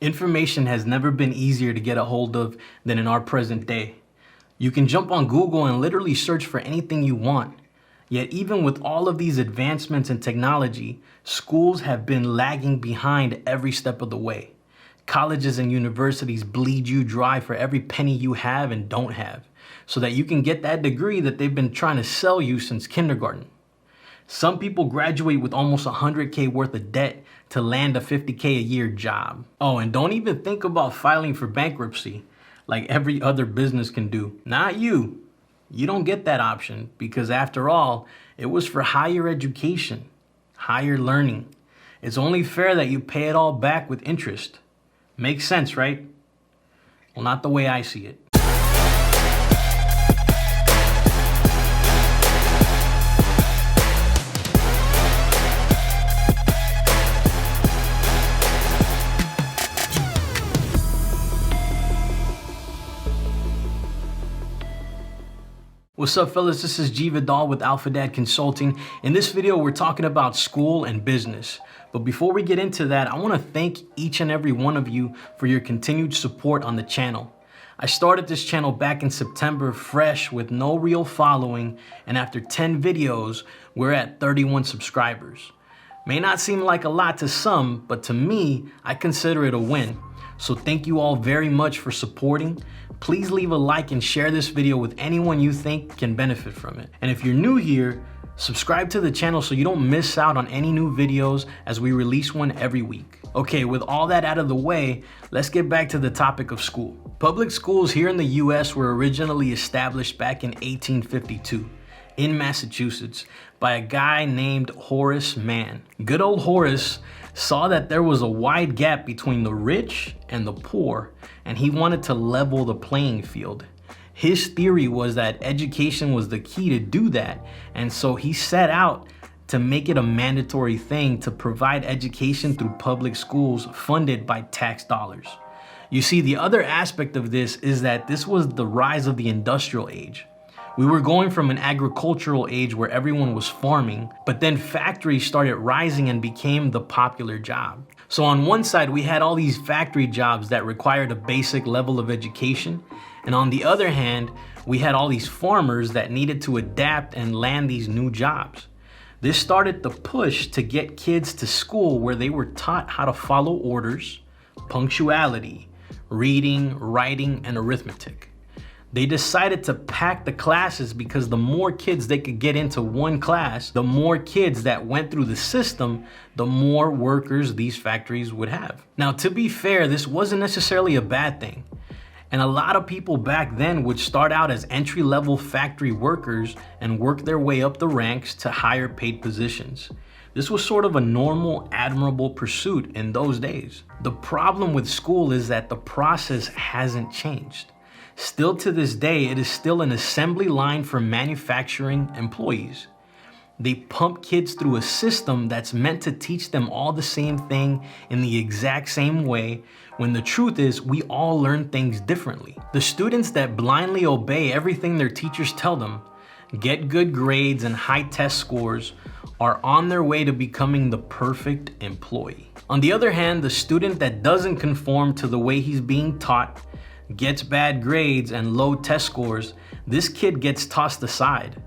Information has never been easier to get a hold of than in our present day. You can jump on Google and literally search for anything you want. Yet even with all of these advancements in technology, schools have been lagging behind every step of the way. Colleges and universities bleed you dry for every penny you have and don't have, so that you can get that degree that they've been trying to sell you since kindergarten. Some people graduate with almost $100K worth of debt to land a $50K a year job. Oh, and don't even think about filing for bankruptcy like every other business can do. Not you. You don't get that option because after all, it was for higher education, higher learning. It's only fair that you pay it all back with interest. Makes sense, right? Well, not the way I see it. What's up, fellas? This is Vidal with Dad Consulting. In this video, we're talking about school and business. But before we get into that, I want to thank each and every one of you for your continued support on the channel. I started this channel back in September, fresh with no real following, and after 10 videos, we're at 31 subscribers. May not seem like a lot to some, but to me, I consider it a win. So thank you all very much for supporting. Please leave a like and share this video with anyone you think can benefit from it. And if you're new here, subscribe to the channel so you don't miss out on any new videos as we release one every week. Okay, with all that out of the way, let's get back to the topic of school. Public schools here in the US were originally established back in 1852 in Massachusetts by a guy named Horace Mann. Good old Horace saw that there was a wide gap between the rich and the poor, and he wanted to level the playing field. His theory was that education was the key to do that, and so he set out to make it a mandatory thing to provide education through public schools funded by tax dollars. You see, the other aspect of this is that this was the rise of the industrial age. We were going from an agricultural age where everyone was farming, but then factories started rising and became the popular job. So on one side, we had all these factory jobs that required a basic level of education. And on the other hand, we had all these farmers that needed to adapt and land these new jobs. This started the push to get kids to school where they were taught how to follow orders, punctuality, reading, writing, and arithmetic. They decided to pack the classes because the more kids they could get into one class, the more kids that went through the system, the more workers these factories would have. Now, to be fair, this wasn't necessarily a bad thing. And a lot of people back then would start out as entry-level factory workers and work their way up the ranks to higher paid positions. This was sort of a normal, admirable pursuit in those days. The problem with school is that the process hasn't changed. Still to this day, it is still an assembly line for manufacturing employees. They pump kids through a system that's meant to teach them all the same thing in the exact same way, when the truth is we all learn things differently. The students that blindly obey everything their teachers tell them, get good grades and high test scores, are on their way to becoming the perfect employee. On the other hand, the student that doesn't conform to the way he's being taught, gets bad grades and low test scores, this kid gets tossed aside.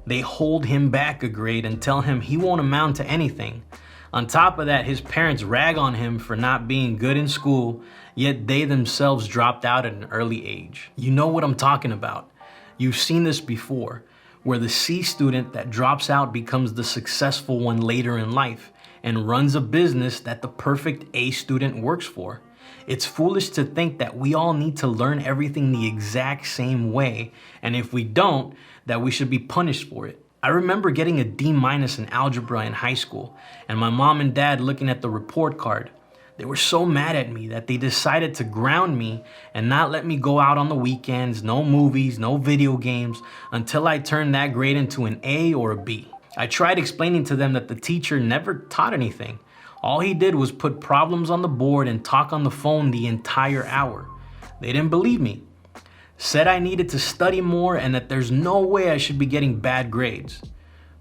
They hold him back a grade and tell him he won't amount to anything. On top of that, his parents rag on him for not being good in school, yet they themselves dropped out at an early age. You know what I'm talking about. You've seen this before, where the C student that drops out becomes the successful one later in life and runs a business that the perfect A student works for. It's foolish to think that we all need to learn everything the exact same way, and if we don't, that we should be punished for it. I remember getting a D- in algebra in high school, and my mom and dad looking at the report card. They were so mad at me that they decided to ground me and not let me go out on the weekends, no movies, no video games, until I turned that grade into an A or a B. I tried explaining to them that the teacher never taught anything. All he did was put problems on the board and talk on the phone the entire hour. They didn't believe me. Said I needed to study more and that there's no way I should be getting bad grades.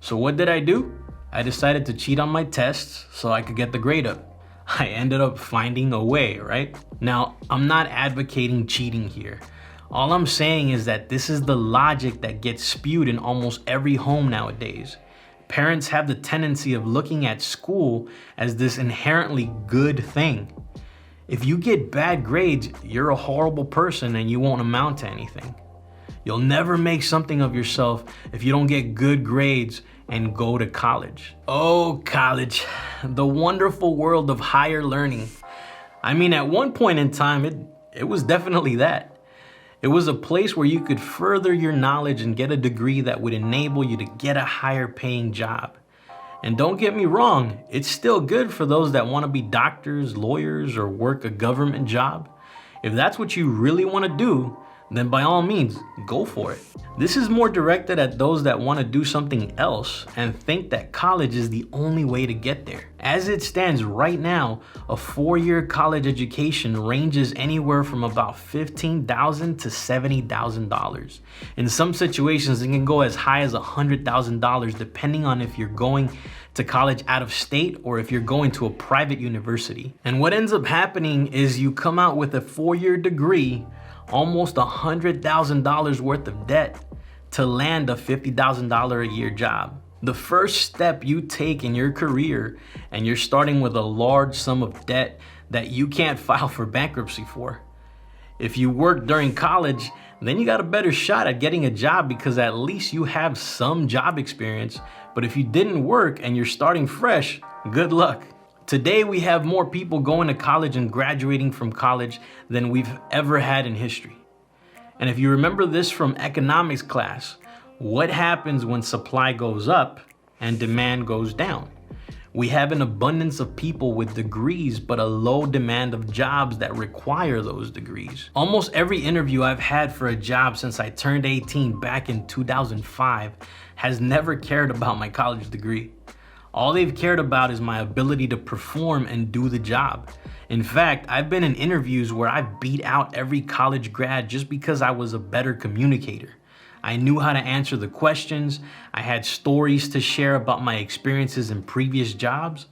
So what did I do? I decided to cheat on my tests so I could get the grade up. I ended up finding a way, right? Now, I'm not advocating cheating here. All I'm saying is that this is the logic that gets spewed in almost every home nowadays. Parents have the tendency of looking at school as this inherently good thing. If you get bad grades, you're a horrible person and you won't amount to anything. You'll never make something of yourself if you don't get good grades and go to college. Oh, college, the wonderful world of higher learning. I mean, at one point in time, it was definitely that. It was a place where you could further your knowledge and get a degree that would enable you to get a higher paying job. And don't get me wrong, it's still good for those that want to be doctors, lawyers, or work a government job. If that's what you really want to do, then by all means, go for it. This is more directed at those that want to do something else and think that college is the only way to get there. As it stands right now, a 4-year college education ranges anywhere from about $15,000 to $70,000. In some situations, it can go as high as $100,000 depending on if you're going to college out of state or if you're going to a private university. And what ends up happening is you come out with a 4-year degree, almost $100,000 worth of debt to land a $50,000 a year job. The first step you take in your career, and you're starting with a large sum of debt that you can't file for bankruptcy for. If you work during college, then you got a better shot at getting a job because at least you have some job experience. But if you didn't work and you're starting fresh, good luck. Today, we have more people going to college and graduating from college than we've ever had in history. And if you remember this from economics class, what happens when supply goes up and demand goes down? We have an abundance of people with degrees, but a low demand of jobs that require those degrees. Almost every interview I've had for a job since I turned 18 back in 2005 has never cared about my college degree. All they've cared about is my ability to perform and do the job. In fact, I've been in interviews where I beat out every college grad just because I was a better communicator. I knew how to answer the questions. I had stories to share about my experiences in previous jobs.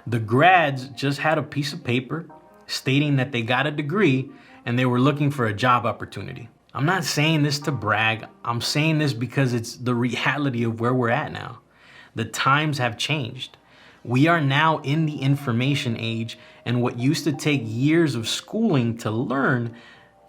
The grads just had a piece of paper stating that they got a degree and they were looking for a job opportunity. I'm not saying this to brag. I'm saying this because it's the reality of where we're at now. The times have changed. We are now in the information age, and what used to take years of schooling to learn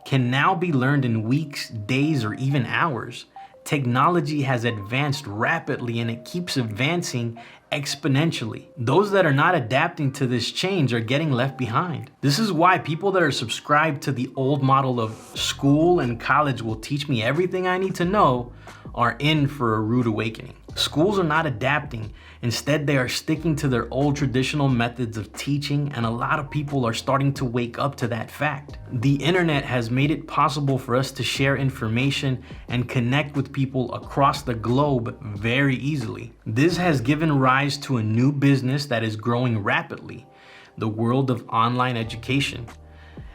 can now be learned in weeks, days, or even hours. Technology has advanced rapidly and it keeps advancing exponentially. Those that are not adapting to this change are getting left behind. This is why people that are subscribed to the old model of school and college will teach me everything I need to know are in for a rude awakening. Schools are not adapting. Instead, they are sticking to their old traditional methods of teaching, and a lot of people are starting to wake up to that fact. The internet has made it possible for us to share information and connect with people across the globe very easily. This has given rise to a new business that is growing rapidly, the world of online education.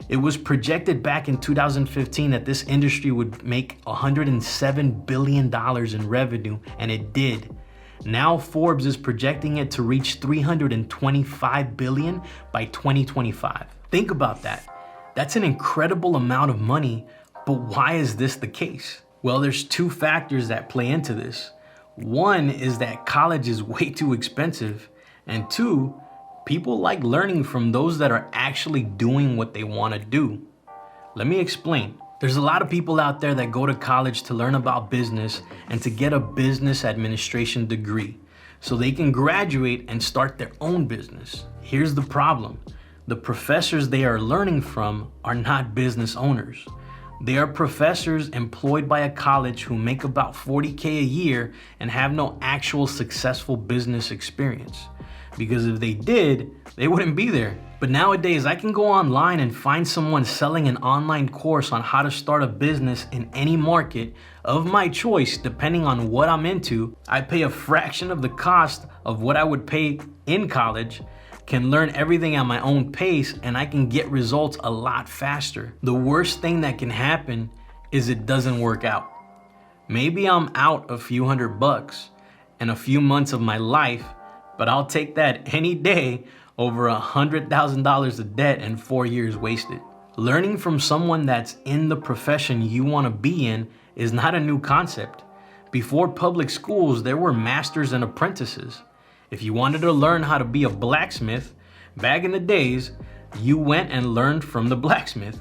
It was projected back in 2015 that this industry would make $107 billion in revenue, and it did. Now Forbes is projecting it to reach $325 billion by 2025. Think about that. That's an incredible amount of money, but why is this the case? Well, there's two factors that play into this. One is that college is way too expensive, and two, people like learning from those that are actually doing what they want to do. Let me explain. There's a lot of people out there that go to college to learn about business and to get a business administration degree so they can graduate and start their own business. Here's the problem. The professors they are learning from are not business owners. They are professors employed by a college who make about $40K a year and have no actual successful business experience. Because if they did, they wouldn't be there. But nowadays, I can go online and find someone selling an online course on how to start a business in any market of my choice, depending on what I'm into. I pay a fraction of the cost of what I would pay in college, can learn everything at my own pace, and I can get results a lot faster. The worst thing that can happen is it doesn't work out. Maybe I'm out a few $100 and a few months of my life, but I'll take that any day over $100,000 of debt and 4 years wasted. Learning from someone that's in the profession you want to be in is not a new concept. Before public schools, there were masters and apprentices. If you wanted to learn how to be a blacksmith, back in the days, you went and learned from the blacksmith.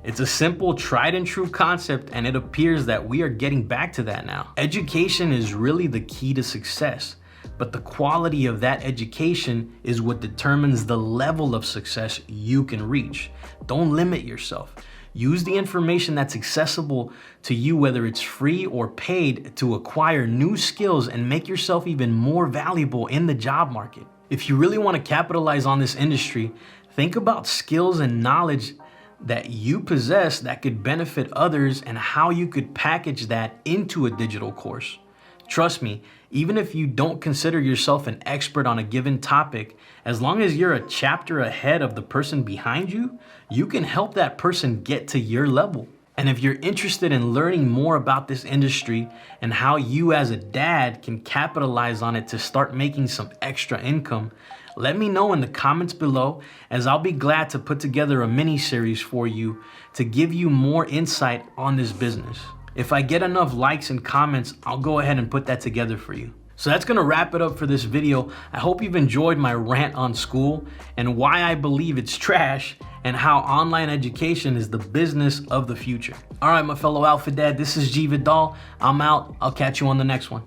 It's a simple, tried and true concept, and it appears that we are getting back to that now. Education is really the key to success, but the quality of that education is what determines the level of success you can reach. Don't limit yourself. Use the information that's accessible to you, whether it's free or paid, to acquire new skills and make yourself even more valuable in the job market. If you really want to capitalize on this industry, think about skills and knowledge that you possess that could benefit others and how you could package that into a digital course. Trust me, even if you don't consider yourself an expert on a given topic, as long as you're a chapter ahead of the person behind you, you can help that person get to your level. And if you're interested in learning more about this industry and how you as a dad can capitalize on it to start making some extra income, let me know in the comments below, as I'll be glad to put together a mini series for you to give you more insight on this business. If I get enough likes and comments, I'll go ahead and put that together for you. So that's gonna wrap it up for this video. I hope you've enjoyed my rant on school and why I believe it's trash and how online education is the business of the future. All right, my fellow Alpha Dad, this is Vidal. I'm out. I'll catch you on the next one.